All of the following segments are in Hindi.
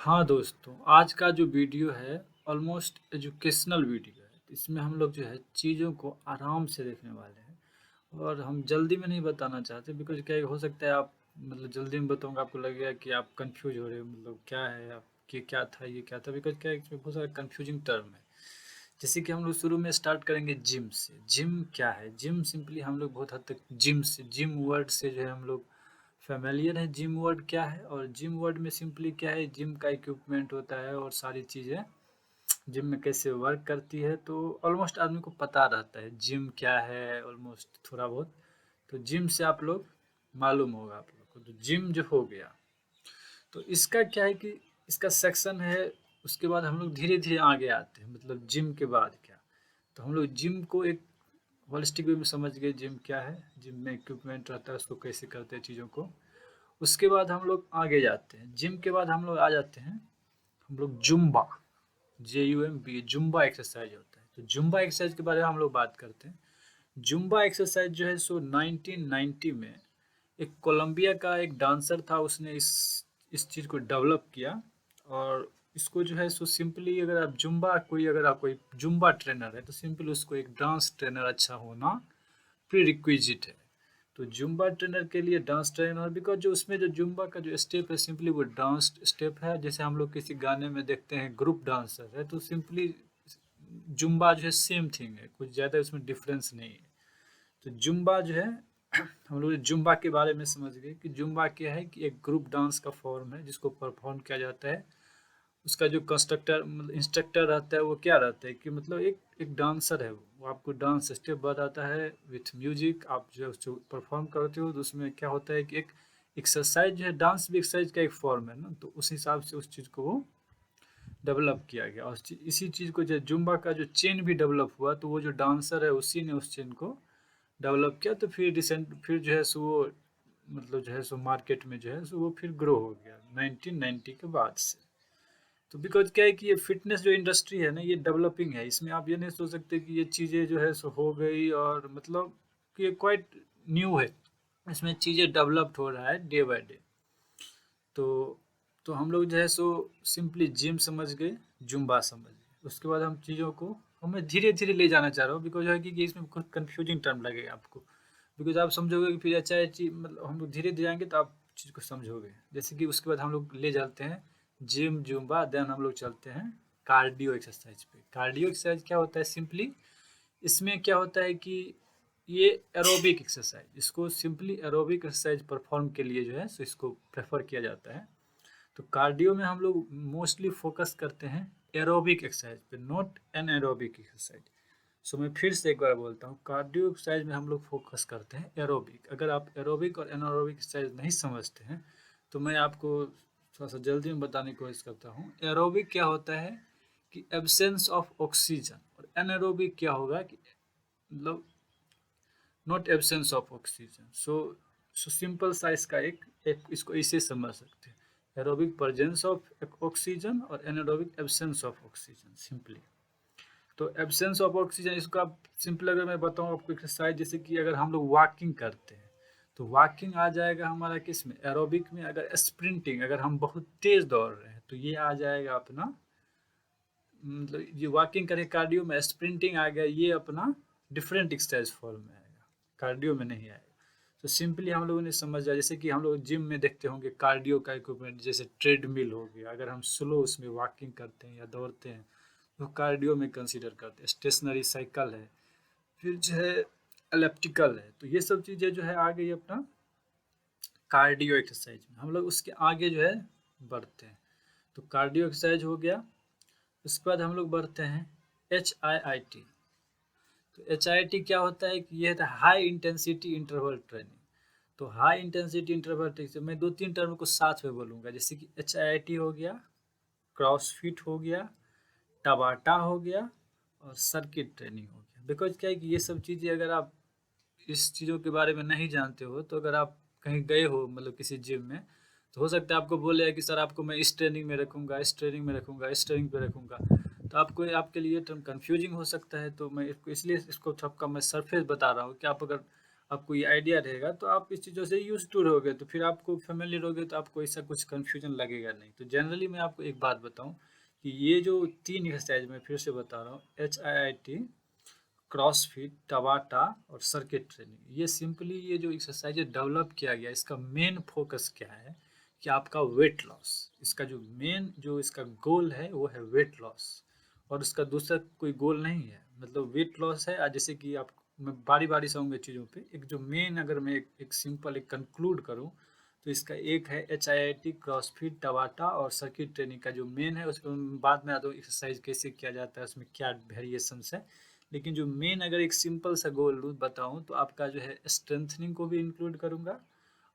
हाँ दोस्तों, आज का जो वीडियो है ऑलमोस्ट एजुकेशनल वीडियो है। इसमें हम लोग जो है चीज़ों को आराम से देखने वाले हैं और हम जल्दी में नहीं बताना चाहते बिकॉज क्या है, हो सकता है आप जल्दी में बताऊंगा आपको लगेगा कि आप कंफ्यूज हो रहे हो, क्या है आप ये क्या था ये क्या था, बिकॉज क्या है इसमें बहुत सारा कंफ्यूजिंग टर्म है। जैसे कि हम लोग शुरू में स्टार्ट करेंगे जिम से। जिम क्या है? जिम सिंपली हम लोग बहुत हद तक जिम वर्ड से जो है हम लोग फेमिलियर है। जिम वर्ड क्या है? और जिम वर्ड में सिंपली क्या है, जिम का इक्विपमेंट होता है और सारी चीज़ें जिम में कैसे वर्क करती है, तो ऑलमोस्ट आदमी को पता रहता है जिम क्या है ऑलमोस्ट थोड़ा बहुत। तो जिम से आप लोग मालूम होगा आप लोग को। तो जिम जो हो गया, तो इसका क्या है कि इसका सेक्शन है। उसके बाद हम लोग धीरे धीरे आगे आते हैं, जिम के बाद क्या। तो हम लोग जिम को एक होलिस्टिक वे में समझ गए जिम क्या है। जिम में इक्विपमेंट रहता है, उसको कैसे करते हैं चीज़ों को। उसके बाद हम लोग आगे जाते हैं। जिम के बाद हम लोग आ जाते हैं हम लोग जुम्बा। JUMBA जुम्बा एक्सरसाइज होता है। तो जुम्बा एक्सरसाइज के बारे में हम लोग बात करते हैं। जुम्बा एक्सरसाइज जो है सो 1990 में एक कोलंबिया का एक डांसर था, उसने इस चीज़ को डेवलप किया। और इसको जो है सो सिंपली अगर आप कोई जुम्बा ट्रेनर है तो सिंपली उसको एक डांस ट्रेनर अच्छा होना प्री रिक्विजिट है। तो जुम्बा ट्रेनर के लिए डांस ट्रेनर, बिकॉज जो उसमें जो जुम्बा का जो स्टेप है सिंपली वो डांस स्टेप है। जैसे हम लोग किसी गाने में देखते हैं ग्रुप डांसर है, तो सिंपली जुम्बा जो है सेम थिंग है, कुछ ज़्यादा उसमें डिफरेंस नहीं है। तो जुम्बा जो है हम लोग जुम्बा के बारे में समझ गए कि जुम्बा क्या है कि एक ग्रुप डांस का फॉर्म है जिसको परफॉर्म किया जाता है। उसका जो इंस्ट्रक्टर रहता है वो क्या रहता है कि एक एक डांसर है, वो आपको डांस स्टेप बताता है विथ म्यूजिक। आप जो है उसको परफॉर्म करते हो, तो उसमें क्या होता है कि एक एक्सरसाइज जो है, डांस भी एक्सरसाइज का एक फॉर्म है ना, तो उस हिसाब से उस चीज़ को वो डेवलप किया गया। और इसी चीज़ को जो जुम्बा का जो चेन भी डेवलप हुआ, तो वो जो डांसर है उसी ने उस चेन को डेवलप किया। तो फिर जो है सो वो जो है सो मार्केट में जो है सो वो फिर ग्रो हो गया 1990 के बाद से। तो बिकॉज क्या है कि ये फिटनेस जो इंडस्ट्री है ना, ये डेवलपिंग है। इसमें आप ये नहीं सोच सकते कि ये चीज़ें जो है सो हो गई और कि ये क्वाइट न्यू है। इसमें चीज़ें डेवलप्ड हो रहा है डे बाय डे। तो तो हम लोग जो है सो सिंपली जिम समझ गए, जुम्बा समझ गए। उसके बाद हम चीज़ों को हमें धीरे धीरे ले जाना चाह रहा हूँ, बिकॉज है कि इसमें कुछ कंफ्यूजिंग टर्म लगेगा आपको। बिकॉज आप समझोगे कि फिर अच्छा है चीज, हम लोग धीरे धीरे जाएंगे तो आप चीज़ को समझोगे। जैसे कि उसके बाद हम लोग ले जाते हैं जिम जुम्बा, देन हम लोग चलते हैं कार्डियो एक्सरसाइज पे। कार्डियो एक्सरसाइज क्या होता है? सिंपली इसमें क्या होता है कि ये एरोबिक एक्सरसाइज, इसको सिंपली एरोबिक एक्सरसाइज परफॉर्म के लिए जो है सो इसको प्रेफर किया जाता है। तो कार्डियो में हम लोग मोस्टली फोकस करते हैं एरोबिक एक्सरसाइज पे, नॉट एनएरोबिक एक्सरसाइज। सो मैं फिर से एक बार बोलता हूँ, कार्डियो एक्सरसाइज में हम लोग फोकस करते हैं एरोबिक। अगर आप एरोबिक और एनारोबिक एक्सरसाइज नहीं समझते हैं तो मैं आपको थोड़ा सा जल्दी में बताने की कोशिश करता हूँ। एरोबिक क्या होता है कि एब्सेंस ऑफ ऑक्सीजन, और एनारोबिक क्या होगा कि मतलब not absence of oxygen. So simple सा इसका एक इसको इसे समझ सकते हैं, एरोबिक प्रेजेंस ऑफ ऑक्सीजन और anaerobic absence of oxygen simply. तो एब्सेंस ऑफ ऑक्सीजन, इसको आप सिंपल अगर मैं बताऊँ आपको एक्सरसाइज, जैसे कि अगर हम लोग वॉकिंग करते हैं तो वॉकिंग आ जाएगा हमारा किस में, एरोबिक में। अगर स्प्रिंटिंग, अगर हम बहुत तेज दौड़ रहे हैं तो ये आ जाएगा अपना ये वॉकिंग करें कार्डियो में। स्प्रिंटिंग आ गया, ये अपना डिफरेंट एक्सरसाइज फॉर्म में आएगा, कार्डियो में नहीं आएगा। तो सिंपली हम लोगों ने समझ जाए, जैसे कि हम लोग जिम में देखते होंगे कार्डियो का इक्विपमेंट, जैसे ट्रेडमिल हो गया। अगर हम स्लो उसमें वॉकिंग करते हैं या दौड़ते हैं तो कार्डियो में कंसीडर करते हैं। स्टेशनरी साइकिल है, फिर जो है एलिप्टिकल है, तो ये सब चीज़ें जो है आ गई अपना कार्डियो एक्सरसाइज में। हम लोग उसके आगे जो है बढ़ते हैं। तो कार्डियो एक्सरसाइज हो गया। उसके बाद हम लोग बढ़ते हैं HIIT। तो HIIT क्या होता है कि ये है हाई इंटेंसिटी इंटरवल ट्रेनिंग। तो हाई इंटेंसिटी इंटरवल ट्रेनिंग मैं दो तीन टर्म को साथ में बोलूँगा, जैसे कि HIIT हो गया, क्रॉसफिट हो गया, टबाटा हो गया और सर्किट ट्रेनिंग हो गया। बिकॉज क्या है कि ये सब चीज़ें अगर आप इस चीज़ों के बारे में नहीं जानते हो, तो अगर आप कहीं गए हो किसी जिम में, तो हो सकता है आपको बोले कि सर आपको मैं इस ट्रेनिंग में रखूँगा, इस ट्रेनिंग में रखूँगा, इस ट्रेनिंग पे रखूँगा। तो आपको आपके लिए टर्म कन्फ्यूजिंग हो सकता है। तो मैं इसको इसलिए इसको थोड़ा मैं सरफेस बता रहा हूँ कि आप अगर आपको ये आइडिया रहेगा तो आप इस चीज़ों से यूज टू रहोगे, तो फिर आपको फैमिलियर रहोगे तो आपको ऐसा कुछ कन्फ्यूजन लगेगा नहीं। तो जनरली मैं आपको एक बात बताऊं कि ये जो 3 एक्सरसाइज मैं फिर से बता रहा हूँ, HIIT, क्रॉसफिट, टबाटा और सर्किट ट्रेनिंग, ये सिंपली ये जो एक्सरसाइज डेवलप किया गया इसका मेन फोकस क्या है कि आपका वेट लॉस। इसका जो मेन जो इसका गोल है वो है वेट लॉस, और उसका दूसरा कोई गोल नहीं है। मतलब वेट लॉस है, जैसे कि आप, मैं बारी बारी से आऊँगा चीज़ों पे। एक जो मेन, अगर मैं एक सिंपल एक कंक्लूड करूँ तो इसका एक है HIIT, क्रॉसफिट, टबाटा और सर्किट ट्रेनिंग का जो मेन है। उसको बाद में आता हूँ एक्सरसाइज कैसे किया जाता है, उसमें क्या वेरिएशंस है। लेकिन जो मेन अगर एक सिंपल सा गोल बताऊं तो आपका जो है स्ट्रेंथनिंग को भी इंक्लूड करूंगा,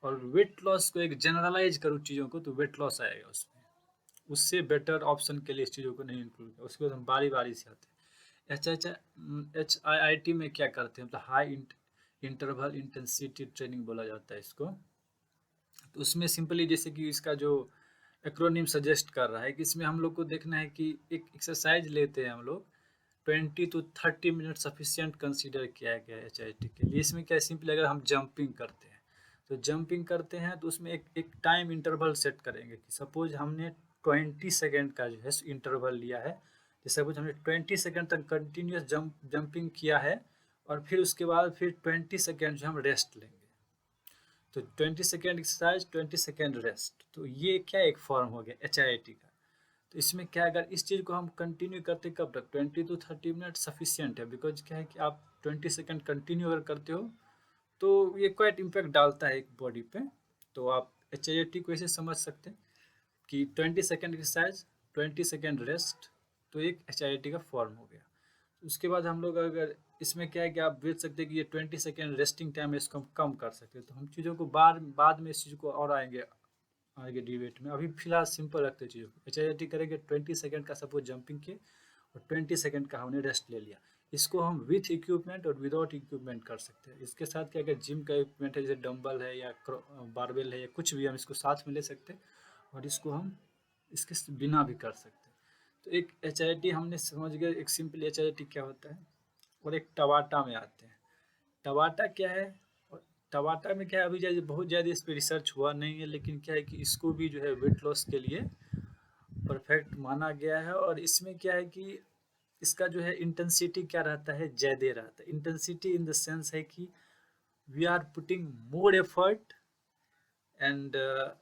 और वेट लॉस को एक जनरलाइज करूँ चीज़ों को तो वेट लॉस आएगा उसमें। उससे बेटर ऑप्शन के लिए इस चीज़ों को नहीं इंक्लूड किया। उसके बाद हम बारी बारी से आते हैं। HIIT में क्या करते हैं, मतलब हाई इंटरवल इंटेंसिटी ट्रेनिंग बोला जाता है इसको। तो उसमें सिंपली जैसे कि इसका जो एक्रोनिम सजेस्ट कर रहा है कि इसमें हम लोग को देखना है कि एक एक्सरसाइज लेते हैं हम लोग, 20 to 30 मिनट सफिशियंट कंसीडर किया गया है HIIT के लिए। इसमें क्या सिंपली अगर हम जंपिंग करते हैं तो जंपिंग करते हैं तो उसमें एक एक टाइम इंटरवल सेट करेंगे कि सपोज हमने 20 सेकेंड का जो है इंटरवल लिया है। जैसे सपोज हमने 20 सेकेंड तक कंटिन्यूस जंपिंग किया है, और फिर उसके बाद फिर 20 सेकेंड जो हम रेस्ट लेंगे। तो 20 सेकेंड एक्सरसाइज, 20 सेकेंड रेस्ट, तो ये क्या एक फॉर्म हो गया HIIT का। तो इसमें क्या, अगर इस चीज़ को हम कंटिन्यू करते कब तक, 20 to 30 मिनट सफिशियंट है। बिकॉज क्या है कि आप 20 सेकेंड कंटिन्यू अगर करते हो तो ये क्वाइट इम्पैक्ट डालता है एक बॉडी पे। तो आप HIIT को ऐसे समझ सकते हैं कि 20 सेकेंड एक्सरसाइज, 20 सेकेंड रेस्ट, तो एक HIIT का फॉर्म हो गया। उसके बाद हम लोग अगर इसमें क्या है कि आप देख सकते हैं कि ये 20 सेकेंड रेस्टिंग टाइम है, इसको हम कम कर सकते हैं। तो हम चीज़ों को बाद में इस चीज़ को और आगे डिबेट में। अभी फिलहाल सिंपल रखते चीज़ों को। HIIT करेंगे 20 सेकेंड का सपोज जंपिंग के, और 20 सेकेंड का हमने रेस्ट ले लिया। इसको हम विथ इक्विपमेंट और विदाउट इक्विपमेंट कर सकते हैं। इसके साथ क्या, अगर जिम का इक्विपमेंट है जैसे डंबल है या बारबेल है या कुछ भी, हम इसको साथ में ले सकते हैं, और इसको हम इसके बिना भी कर सकते हैं। तो एक HIIT हमने समझ गए, एक सिंपल HIIT क्या होता है। और एक टबाटा में आते हैं। टबाटा क्या है, और टबाटा में क्या है, अभी बहुत ज़्यादा इस पर रिसर्च हुआ नहीं है, लेकिन क्या है कि इसको भी जो है वेट लॉस के लिए परफेक्ट माना गया है। और इसमें क्या है कि इसका जो है इंटेंसिटी क्या रहता है, ज़्यादा रहता है। इंटेंसिटी इन द सेंस है कि we are putting more effort, and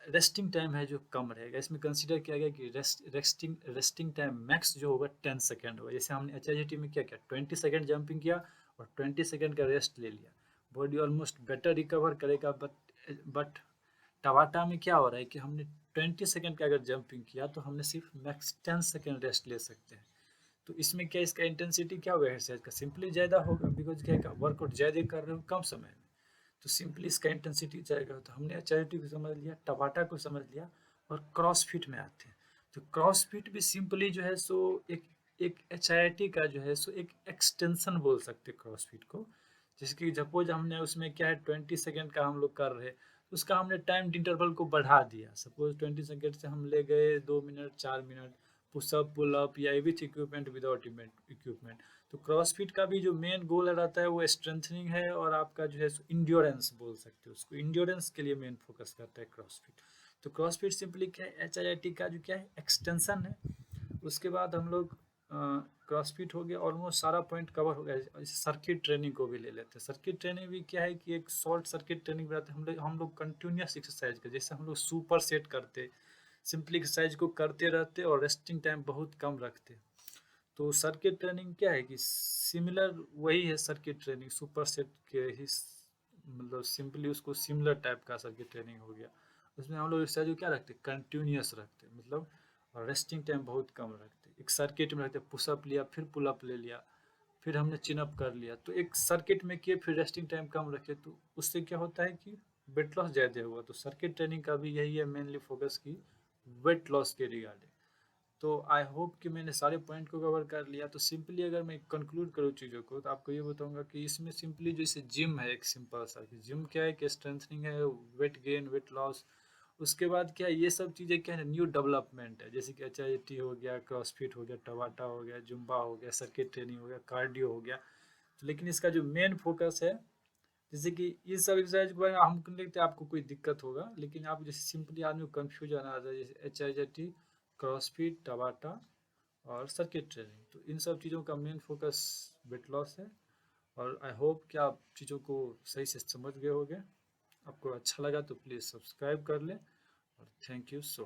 resting time है जो कम रहेगा। इसमें कंसीडर किया गया कि रेस्टिंग टाइम मैक्स जो होगा 10 सेकेंड होगा। जैसे हमने HIIT में क्या किया, 20 सेकेंड जंपिंग किया और 20 सेकेंड का रेस्ट ले लिया, बॉडी ऑलमोस्ट बेटर रिकवर करेगा। बट टबाटा में क्या हो रहा है कि हमने 20 सेकेंड का अगर जंपिंग किया तो हमने सिर्फ मैक्स 10 सेकेंड रेस्ट ले सकते हैं। तो इसमें क्या, इसका इंटेंसिटी क्या होगा एक्सरसाइज का, सिंपली ज़्यादा होगा। बिकॉज क्या है, वर्कआउट ज़्यादा कर रहे हो कम समय में, तो सिंपली इसका इंटेंसिटी जाएगा। तो हमने HIIT को समझ लिया, टबाटा को समझ लिया, और क्रॉसफिट में आते हैं। तो क्रॉसफिट भी सिंपली जो है सो एक एक HIIT का जो है सो एक एक्सटेंशन बोल सकते हैं क्रॉसफिट को। जैसे कि सपोज हमने उसमें क्या है 20 सेकेंड का हम लोग कर रहे, तो उसका हमने टाइम इंटरवल को बढ़ा दिया। सपोज 20 सेकेंड से हम ले गए 2 minute, 4 minute, pushup, pull up, या विथ इक्विपमेंट, विदाउट इक्विपमेंट। तो क्रॉसफिट का भी जो मेन गोल रहता है वो स्ट्रेंथनिंग है, और आपका जो है इंड्योरेंस बोल सकते हो उसको, इंड्योरेंस के लिए मेन फोकस करता है क्रॉसफिट। तो क्रॉसफिट सिंपली क्या है, HIIT का जो क्या है एक्सटेंशन है। उसके बाद हम लोग क्रॉसफिट हो गया, ऑलमोस्ट सारा पॉइंट कवर हो गया। सर्किट ट्रेनिंग को भी ले लेते हैं। सर्किट ट्रेनिंग भी क्या है कि एक शॉर्ट सर्किट ट्रेनिंग रहता है। हम लोग कंटिन्यूस एक्सरसाइज कर, जैसे हम लोग सुपर सेट करते, सिंपली एक्सरसाइज को करते रहते और रेस्टिंग टाइम बहुत कम रखते। तो सर्किट ट्रेनिंग क्या है कि सिमिलर वही है, सर्किट ट्रेनिंग सुपर सेट के ही मतलब सिंपली उसको सिमिलर टाइप का सर्किट ट्रेनिंग हो गया। उसमें हम लोग एक्सरसाइज को क्या रखते, कंटिन्यूस रखते, मतलब रेस्टिंग टाइम बहुत कम रखते। एक सर्किट में रखते, पुशअप लिया फिर पुलअप ले लिया, फिर हमने चिनअप कर लिया, तो एक सर्किट में किए फिर रेस्टिंग टाइम कम रखे, तो उससे क्या होता है कि वेट लॉस ज़्यादा हुआ। तो सर्किट ट्रेनिंग का भी यही है मेनली फोकस की वेट लॉस के रिगार्डिंग। तो आई होप कि मैंने सारे पॉइंट को कवर कर लिया। तो सिंपली अगर मैं कंक्लूड करूँ चीज़ों को, तो आपको ये बताऊंगा कि इसमें सिंपली जैसे जिम है एक सिंपल सा, कि जिम क्या है कि स्ट्रेंथनिंग है, वेट गेन, वेट लॉस। उसके बाद क्या है, ये सब चीज़ें क्या है, न्यू डेवलपमेंट है। जैसे कि HIIT हो गया, क्रॉसफिट हो गया, टबाटा हो गया, जुम्बा हो गया, सर्किट ट्रेनिंग हो गया, कार्डियो हो गया। तो लेकिन इसका जो मेन फोकस है, जैसे कि ये सब एक्सरसाइज के बारे में हमको नहीं लगता आपको कोई दिक्कत होगा, लेकिन आप जैसे सिंपली आदमी को कन्फ्यूजन आता है, जैसे HIIT, क्रॉसफिट, टबाटा और सर्किट ट्रेनिंग, तो इन सब चीज़ों का मेन फोकस वेट लॉस है। और आई होप कि आप चीज़ों को सही से समझ गए होंगे। आपको अच्छा लगा तो प्लीज़ सब्सक्राइब कर लें, और थैंक यू सो